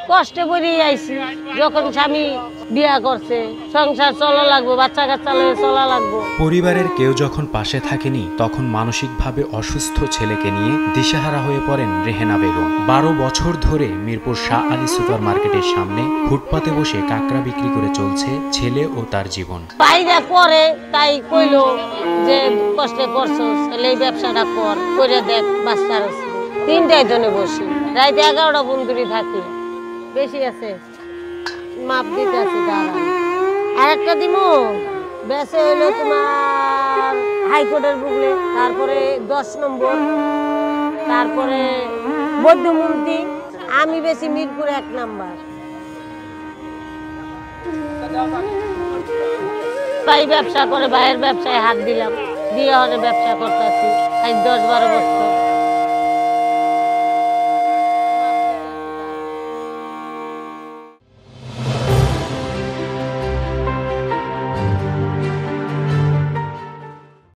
কষ্টে পড়ে আইছি, যখন স্বামী বিয়া করছে সংসার চলা লাগবো, বাচ্চা কাচ্চা লয়ে চলা লাগবো। পরিবারের কেউ যখন পাশে থাকেনি তখন মানসিকভাবে অসুস্থ ছেলেকে নিয়ে দিশেহারা হয়ে পড়েন রেহেনা বেগম। 12 বছর ধরে মিরপুর শাহ আলী সুপার মার্কেটের সামনে ফুটপাতে বসে কাঁকড়া বিক্রি করে চলছে ছেলে ও তার জীবন। বাইরে করে তাই কইলো যে কষ্টে করছো, এই ব্যবসাটা করে দেখ, বাচ্চার আছে। 3টায় জনে বসি, রাত 11টা বন্ধুরি থাকি, বেশি আছে মাপ দিতে আছে। আর একটা দিমু বেসে হইলো তোমার হাইকোর্টের বুকলে, তারপরে 10 নম্বর, তারপরে বৌদ্ধমন্ত্রী, আমি বেশি মিরপুর 1 নাম্বার। ভাই ব্যবসা করে, ভাইয়ের ব্যবসায় হাত দিলাম, দিয়ে হলে ব্যবসা করতেছি আজ 10-12 বছর।